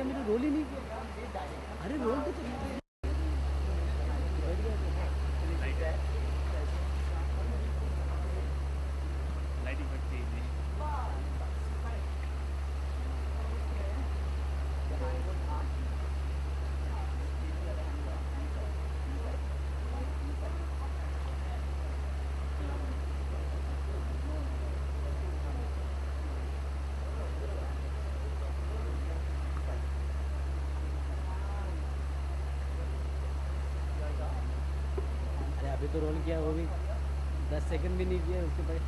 किया, मैंने रोल ही नहीं किया। अरे रोल तो चलिए अभी तो रोल किया, वो भी 10 सेकंड भी नहीं किया उसके बाद।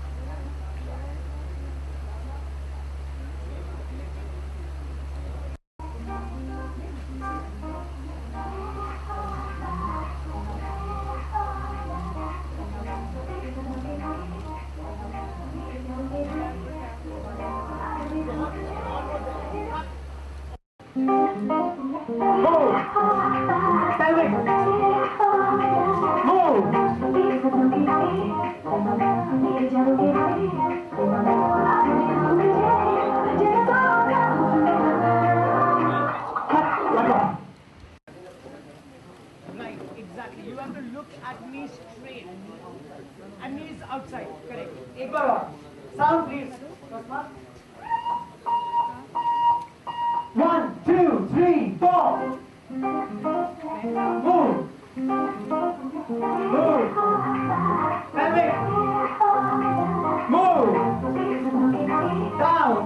Right, exactly. You have to look at me straight. And me is outside. Correct. एक बार और. Sound please. One, two, three, four. Move. Move. Pelvic. Move. Down.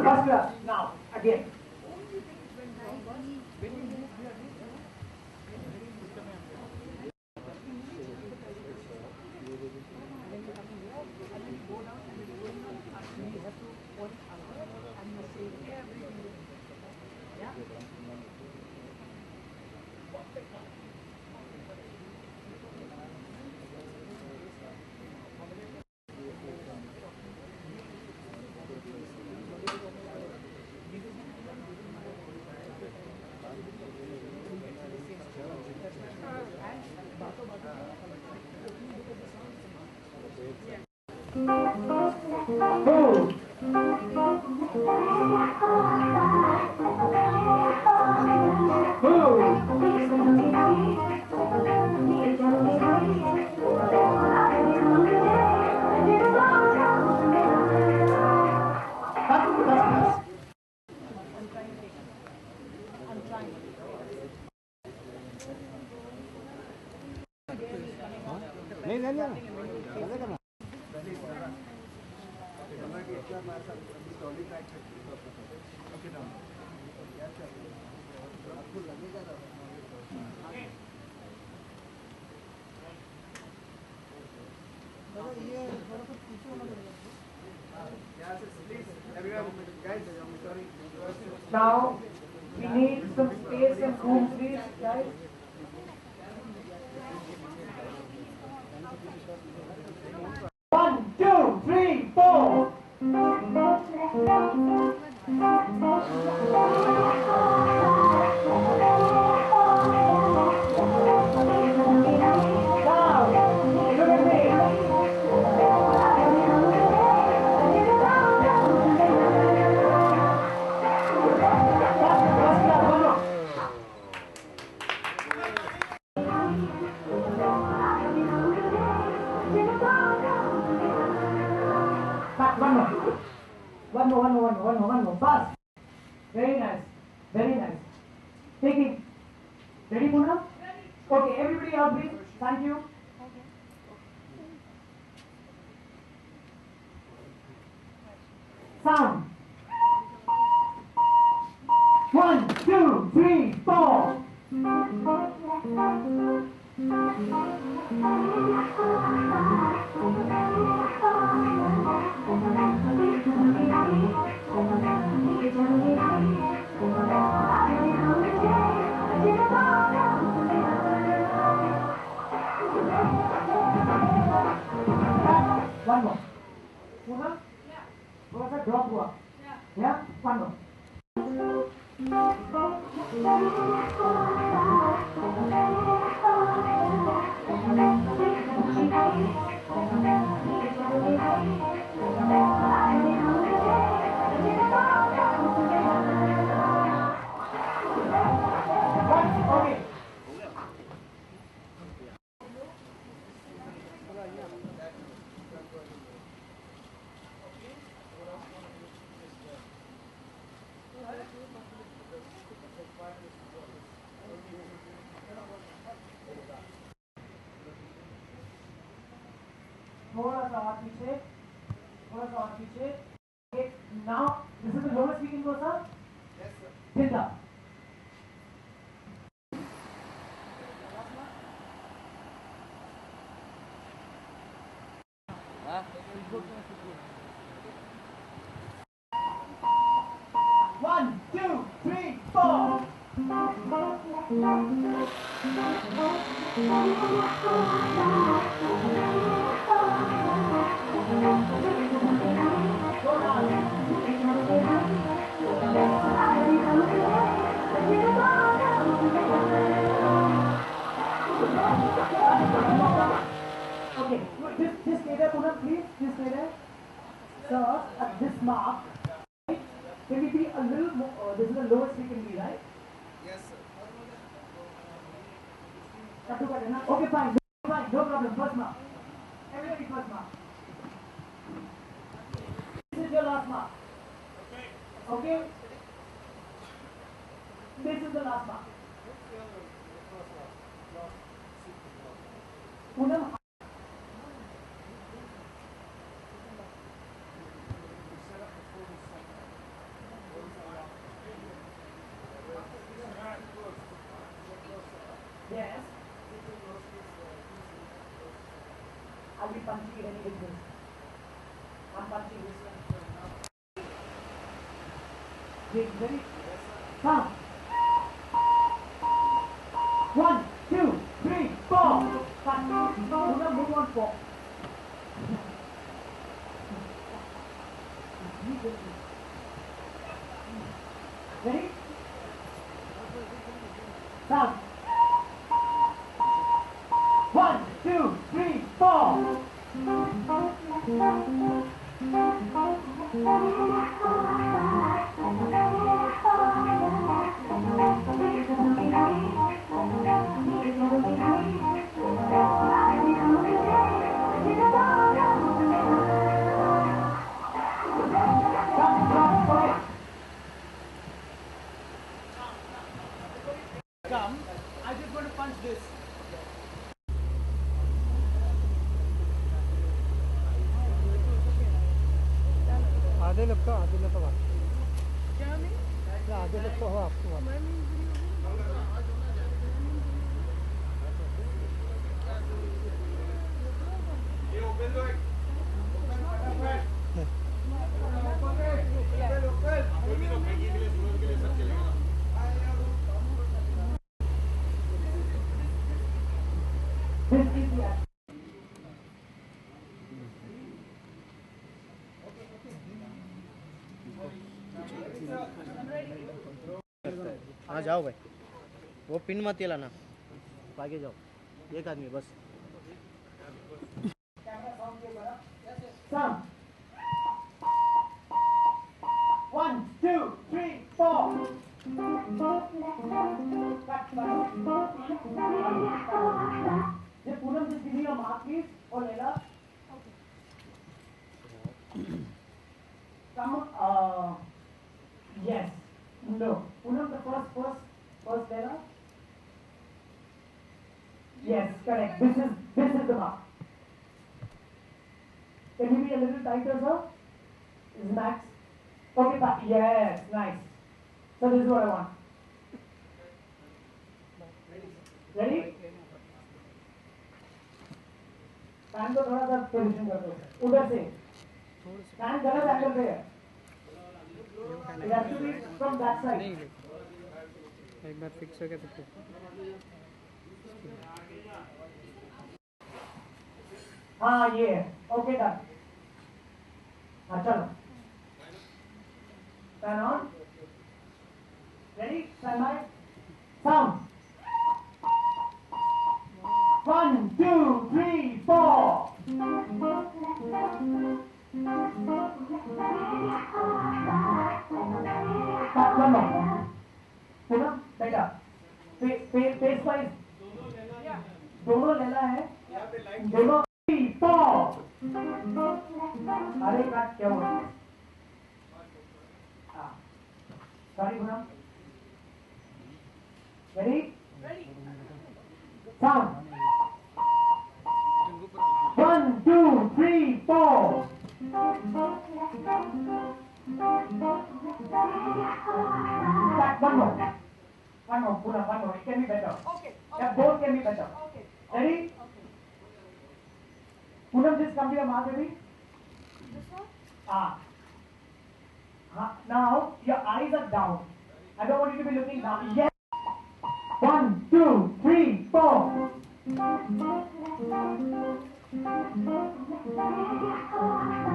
First class. Now, again. Move. नहीं नहीं नहीं Now, we need some space and room, please, guys. One, two, three, four. One more. Fast. Very nice. Very nice. Take it. Ready, Poonam? Okay, everybody out, please. Thank you. Sound. 1, 2, 3, 4. One more. Poonam? Yeah. थोड़ा सा drop हुआ. Yeah. One more. Okay. थोड़ा सा और पीछे, थोड़ा सा और पीछे. Okay. Now this is the lowest we can go, sir. Yes, sir. Sit up. हाँ 1, 2, 3, 4. Go down. Okay, just stay there, Poonam, please. Just stay there. Sir, at this mark, right, can we be a little more, this is the lowest we can be, right? Yes, sir. Okay, fine, no problem. First mark. Everybody first mark. This is your last mark. Okay? This is the last mark. Poonam. Yes. I'll be punching it any with this. I'm punching this. Very. Come. 1, 2, 3, 4. Punch. Poonam, move on 4. Ready? Come. 1, 2, 3, 4. Come. I just want to punch this. आधे लोग का बात आधे लोग तो हो आपको This is the हाँ जाओ भाई, वो पिन मत हिलाना, आगे जाओ, एक आदमी बस. Some. 1, 2, 3, 4. Just Poonam, just give me your mark, please. Or Leila. Come. Yes. No. Poonam, the first Leila. Yes, correct. This is the mark. Can you be a little tighter, sir? Is max? Okay, yes, nice. So this is what I want. Ready? Fan को थोड़ा सा position कर दो उधर से fan गलत angle पे है it has to be from that side एक बार फिक्स हो गया तो हाँ ये है ओके डन हाँ चलो fan on ready stand by sound 1 2 3 4 One more. Poonam बेटा फेस वाइज दोनों लेना है दोनों अरे काट क्या हुआ sorry Poonam ready sound 1 2 3 4 Back, one more, Poonam, one more. It can be better. Okay. Yeah, both can be better. Okay. Ready? Okay. Poonam, just come to your mark, baby. This one? Now your eyes are down. I don't want you to be looking down. Yes. 1 2 3 4.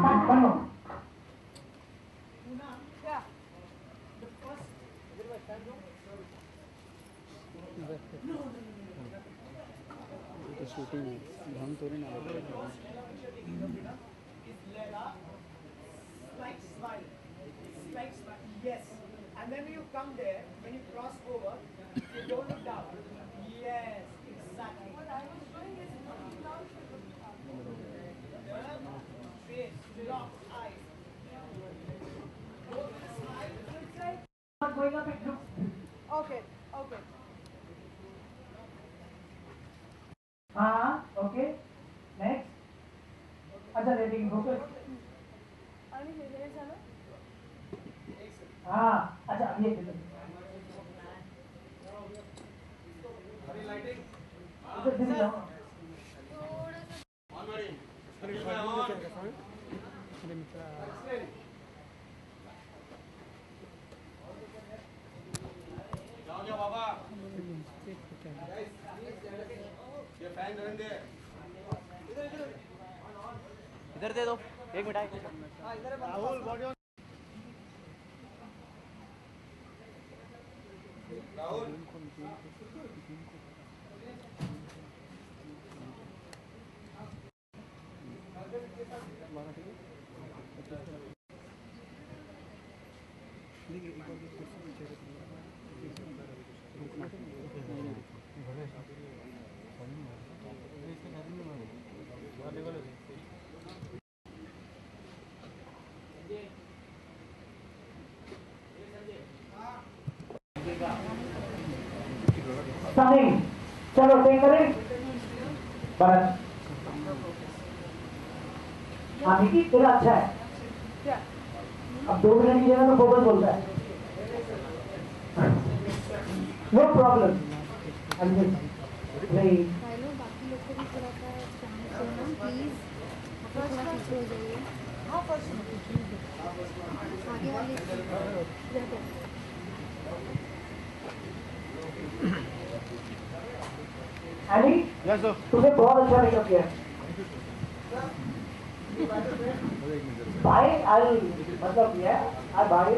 Back, one more. तो shooting हम थोड़ी ना Slight smile. Yes. And then when you come there, when you cross over, you don't look down. Yes, exactly. What I was doing is looking down. Face, lock, eyes. Not going up, it looks. Okay. Okay. Next. अच्छा rating focus अच्छा अब ये इधर दे दो 1 minute Rahul body Rahul Stunning. चलो take करें बस हाँ निकी तेरा अच्छा है अब 2 मिनट की जगह तो फोकस बोलता है नो प्रॉब्लम नहीं बाकी लोग को भी थोड़ा सा सोना प्लीज थोड़ा पीछे हो जाइए आगे वाले एनी यस सर तुमने बहुत अच्छा मेकअप किया भाई आई मतलब किया आई भाई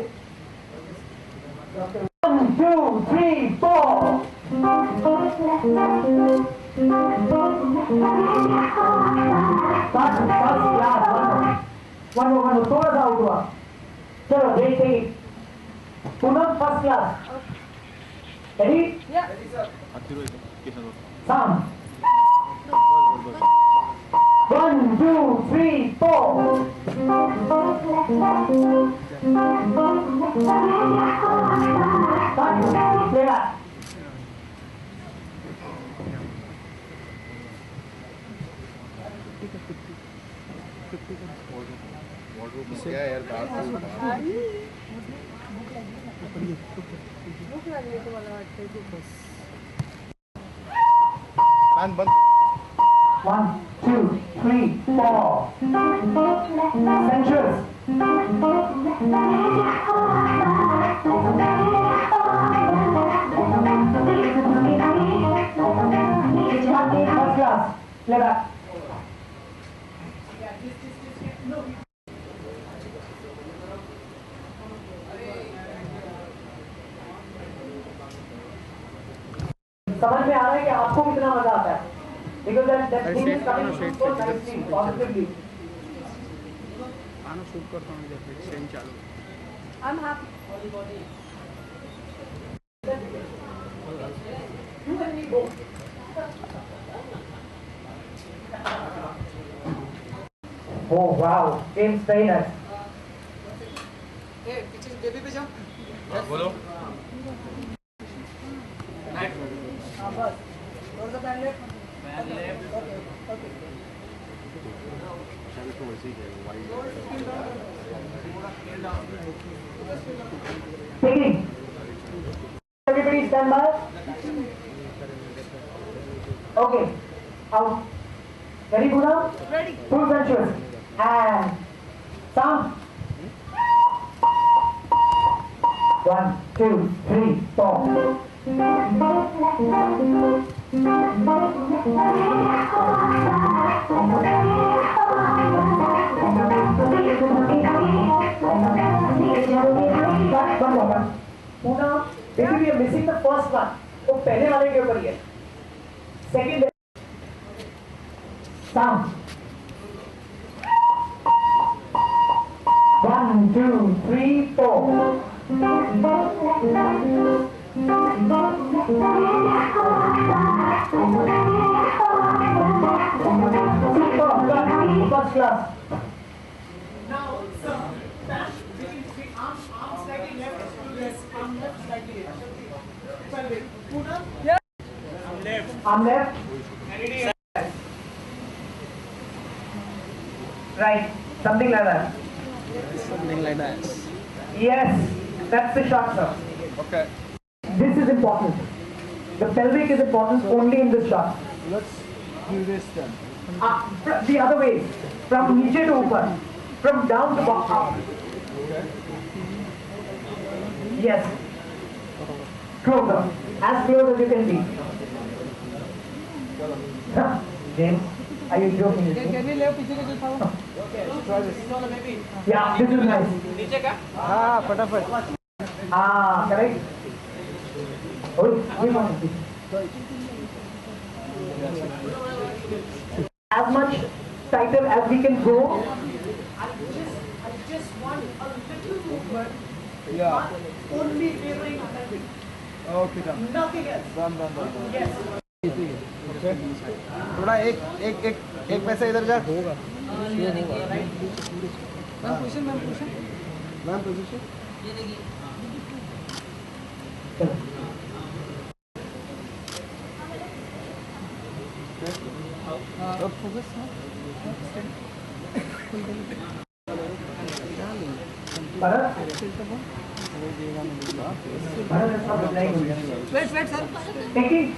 1 2 3 4 वन थोड़ा सा आउट हुआ चलो देखते ही Poonam first class ready sound 1 2 3 4 क्या यार बात कान बंद 1 2 3 4 sensuous first class play back समझ में आ रहा है कि आपको कितना मजा आता है because that अरे thing सेट is करो coming ना, सेट so कर, इधर nicely, शूटिंग positively. आना शूट करता हूँ इधर फिर सेम चालू I'm happy. You and me both. Oh wow, James very nice. बोलो Taking. Everybody stand by. Okay. Out. Ready, Puna? Ready. Full sensuous. And sound. 1, 2, 3, 4. One more. Puna, maybe we are missing the first one. तो पहले वाले के ऊपर ही है. Second. Sound. 1, 2, 3, 4. First class. Now, sir, dash between arms slightly left, yes, arm left slightly left. Puna? Yeah. Arm left. Right, something like that. Something like that. Yes, that's the shot, sir. Okay. This is important. The pelvic is important only in this shot. Let's do this then. The other way, from niche to upar, from down to up. Yes. Closer, as close as you can be. Huh? James, are you joking with me? कैसे ले पीछे के जो था Yeah, this is nice. हाँ फटाफट Correct. Oh, we want to see. As much tighter as we can go. I just want a little movement. Yeah. Only favoring a pelvic. Okay, done. Nothing else. Done. Yes. Okay. थोड़ा एक पैसा इधर जा. होगा. Ma'am position ma'am position. Focus wait sir Taking.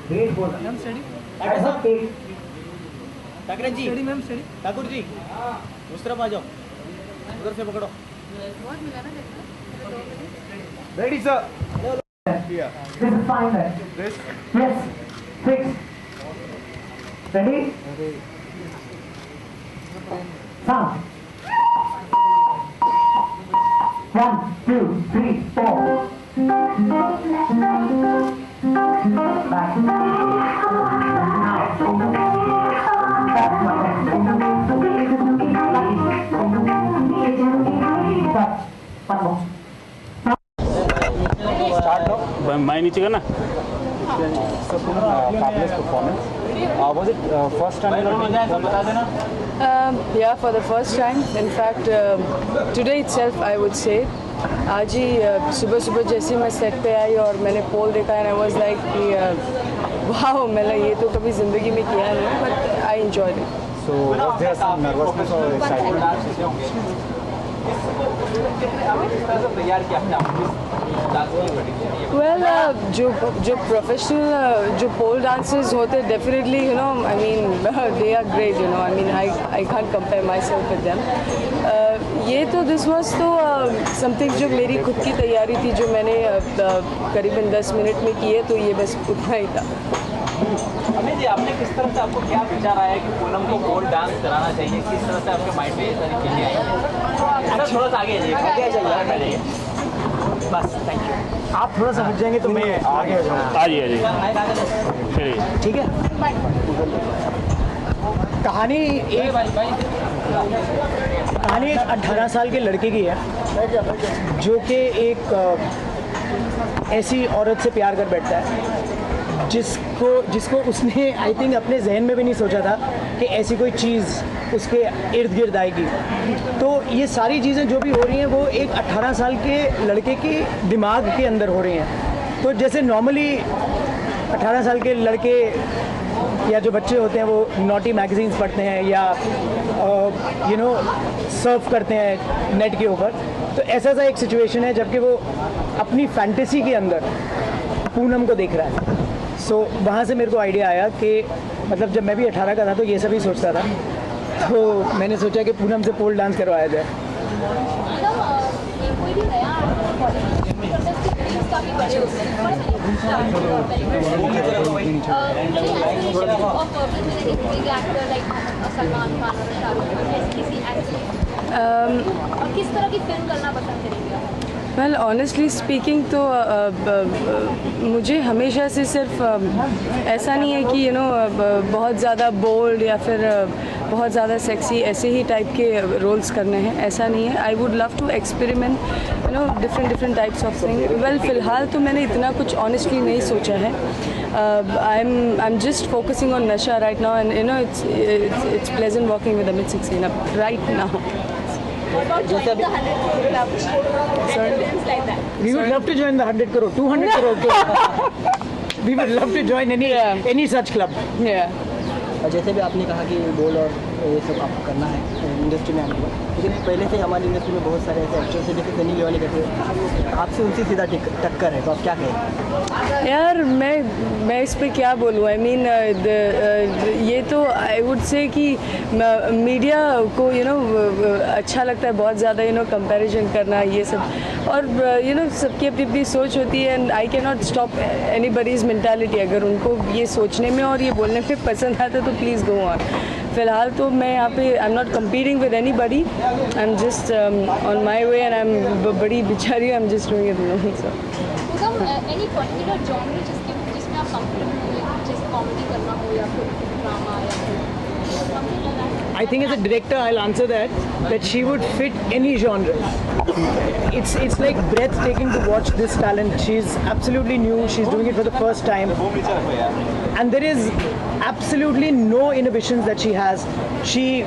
Great ball. Ma'am study I have take. Thackeray ji, study ma'am study Thakur ji, उस तरफ आ जाओ, उधर से पकड़ो. Ready, sir. Yeah. This is fine then. This. Yes. Fix. Ready? Sound. 1, 2, 3, 4. Back. One more. मैं नीचे का ना Fabulous performance. Was it first time you were doing Yeah, for the first time. In fact, today itself, I would say. आज ही सुबह सुबह जैसे मैं set पे आई और मैंने पोल देखा एंड आई वाज लाइक कि वाओ, मैंने ये तो कभी ज़िंदगी में किया नहीं, but I enjoyed it. So was there some nervousness or excitement? Well, जो प्रोफेशनल जो पोल डांसर्स होते definitely you know I mean they are great, you know I mean I can't compare myself with them. ये तो this was तो something जो मेरी खुद की तैयारी थी, जो मैंने करीबन 10 मिनट में की है, तो ये बस उतना ही था. अमित जी, आपने किस तरह से, आपको क्या विचार आया कि पूनम को पोल डांस कराना चाहिए? किस तरह से आपके माइंड में ये सारी चीज़ें आई? थोड़ा सा आगे जाइए. बस थैंक यू। आप थोड़ा सा हट जाएंगे तो मैं आगे हो जाऊँगा। आ जाइए चलिए। ठीक है। कहानी एक 18 साल के लड़के की है जो कि एक ऐसी औरत से प्यार कर बैठता है जिसको उसने आई थिंक अपने जहन में भी नहीं सोचा था कि ऐसी कोई चीज़ उसके इर्द गिर्द आएगी। तो ये सारी चीज़ें जो भी हो रही हैं वो एक 18 साल के लड़के के दिमाग के अंदर हो रही हैं। तो जैसे नॉर्मली 18 साल के लड़के या जो बच्चे होते हैं वो नॉटी मैगजीन्स पढ़ते हैं या सर्फ करते हैं नेट के ऊपर, तो ऐसा सा एक सिचुएशन है जबकि वो अपनी फैंटेसी के अंदर पूनम को देख रहा है। सो वहाँ से मेरे को आइडिया आया कि मतलब जब मैं भी 18 का था तो ये सभी सोचता था, तो मैंने सोचा कि पूनम से पोल डांस करवाया जाए। कोई भी नया काफ़ी बड़े होते हैं किस तरह की फिल्म करना पसंद करेंगे आप? वेल ऑनेस्टली स्पीकिंग तो मुझे हमेशा से सिर्फ ऐसा नहीं है कि बहुत ज़्यादा बोल्ड या फिर बहुत ज़्यादा सेक्सी ऐसे ही टाइप के रोल्स करने हैं, ऐसा नहीं है। I would love to experiment different types of thing. Well फ़िलहाल तो मैंने इतना कुछ ऑनेस्टली नहीं सोचा है। I am just focusing on Nasha right now and it's pleasant working with Amit Saxena right now. We would love to join the 100 crore, 200 crore. We would love to join any such club. Yeah. जैसे भी आपने कहा कि बोल और ये सब आपको करना है इंडस्ट्री में आने के बाद, लेकिन पहले से हमारी इंडस्ट्री में बहुत सारे ऐसे एक्टर्स हैं जैसे सनी लियोनी कहते हैं, आपसे उनसे सीधा टक्कर है, तो आप क्या कहें? यार मैं इस पे क्या बोलूँ? आई मीन ये तो आई वुड से कि मीडिया को अच्छा लगता है बहुत ज़्यादा कंपैरिजन करना ये सब, और सबकी अपनी अपनी सोच होती है and I can not stop anybody's mentality. अगर उनको ये सोचने में और ये बोलने में पसंद आता तो प्लीज़ गो ऑन। फ़िलहाल तो मैं यहाँ पे I am not competing with anybody, I am just on my way and I am बड़ी बिचारी, आई am just doing it alone. Any particular genre जिसमें आप कंफर्टेबल हो, जैसे कॉमेडी करना हो या फिर ड्रामा या फिर I think as a director I'll answer that she would fit any genre. It's like breathtaking to watch this talent. She's absolutely new, she's doing it for the first time, and there is absolutely no inhibitions that she has. She's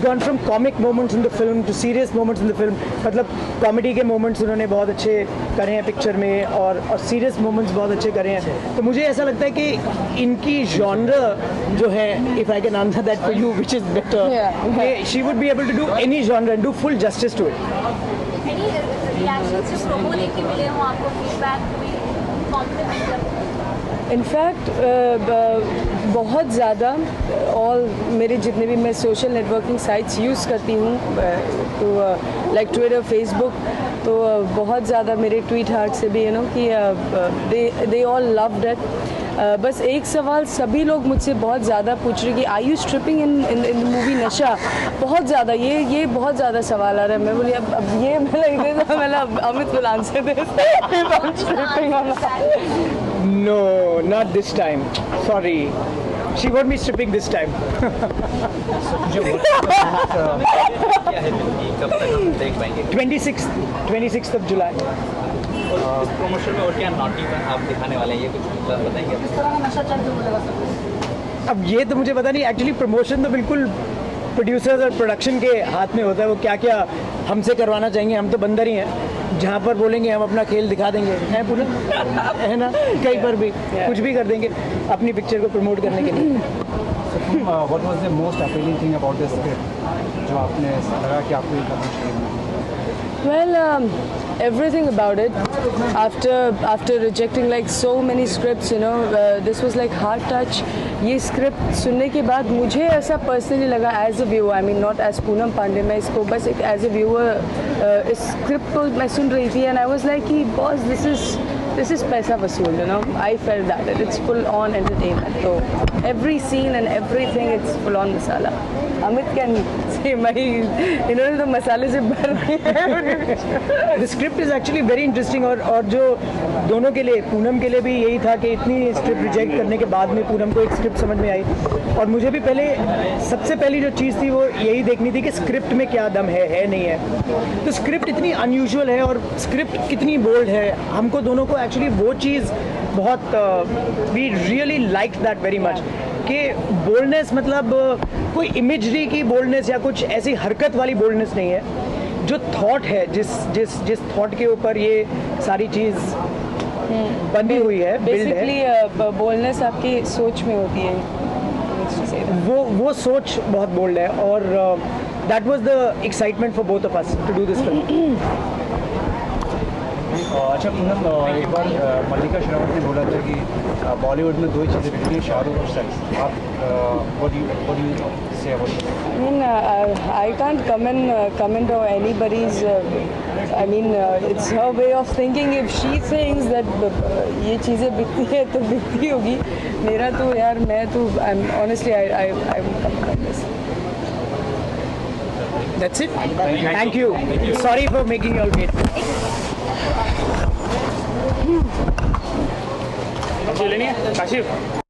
gone from comic moments in the film to serious moments in the film. मतलब comedy के moments उन्होंने बहुत अच्छे करे हैं picture में, और serious moments बहुत अच्छे करे हैं। तो मुझे ऐसा लगता है कि इनकी जॉनर जो है, if I can answer that for you which is better, she would be able to do any genre and do full justice to it. Any reactions जो प्रोमो देख के मिले हो आपको, फीडबैक कोई कॉम्प्लीमेंट करते? इनफैक्ट बहुत ज़्यादा ऑल मेरे जितने भी मैं सोशल नेटवर्किंग साइट्स यूज़ करती हूँ, तो लाइक ट्विटर, फेसबुक, तो बहुत ज़्यादा मेरे ट्वीट हार्ट से भी कि दे ऑल लव्ड इट। बस एक सवाल सभी लोग मुझसे बहुत ज़्यादा पूछ रहे कि I you stripping in the movie Nasha? बहुत ज़्यादा ये बहुत ज़्यादा सवाल आ रहा है। मैं बोली अब ये मतलब Amit will answer this if I am stripping or not. No, not this time. Sorry. She won't be stripping this time. 26th of July. Promotion में और क्या नॉटी में आप दिखाने वाले हैं, ये कुछ बताएंगे? अब ये तो मुझे पता नहीं, एक्चुअली प्रमोशन तो बिल्कुल प्रोड्यूसर्स और प्रोडक्शन के हाथ में होता है। वो क्या क्या हमसे करवाना चाहेंगे, हम तो बंदर ही हैं, जहाँ पर बोलेंगे हम अपना खेल दिखा देंगे, है पूरा है ना, कहीं पर भी कुछ भी कर देंगे अपनी पिक्चर को प्रमोट करने के लिए। What was the most appealing thing about this script, जो आपने लगा कि आपको ये करना चाहिए? Well, everything about it. After rejecting like so many scripts, this was like heart touch. ये script सुनने के बाद मुझे ऐसा personally लगा as a viewer, I mean not as Poonam Pandey, मैं इसको बस एक as a viewer इस script को मैं सुन रही थी and I was like कि boss, this is this is paisa vasool, you know. I felt that it's full on entertainment. So every scene and everything, it's full on masala. Amit can say my, इन्होंने तो मसाले से भर दिया. The script is actually very interesting और जो दोनों के लिए, पूनम के लिए भी यही था कि इतनी स्क्रिप्ट रिजेक्ट करने के बाद में पूनम को एक स्क्रिप्ट समझ में आई, और मुझे भी पहले सबसे पहली जो चीज़ थी वो यही देखनी थी कि स्क्रिप्ट में क्या दम है नहीं है. तो स्क्रिप्ट इतनी अनयूजुअल है और स्क्रिप्ट कितनी बोल्ड है, हमको दोनों को एक्चुअली वो चीज़ बहुत we really like that very much कि बोल्डनेस मतलब कोई इमेजरी की बोल्डनेस या कुछ ऐसी हरकत वाली बोल्डनेस नहीं है, जो थॉट है, जिस थॉट के ऊपर ये सारी चीज़ बनी हुई है, बेसिकली बोलनेस आपकी सोच में होती है. वो सोच बहुत बोल्ड है और that was the excitement for both of us to do this film. अच्छा पूनम, एक बार मल्लिका शेरावत ने बोला था कि बॉलीवुड में दो ही चीज़ें बिकती हैं, शाहरुख और सेक्स. आप what do you say about that? I mean, I can't comment on anybody's. I mean, it's her way of thinking. If she thinks that ये चीज़ें बिकती है तो बिकती होगी. मेरा तो यार मैं तो honestly I won't comment on this. That's it. Thank you. Sorry for making you all wait. लेनी है काशिफ.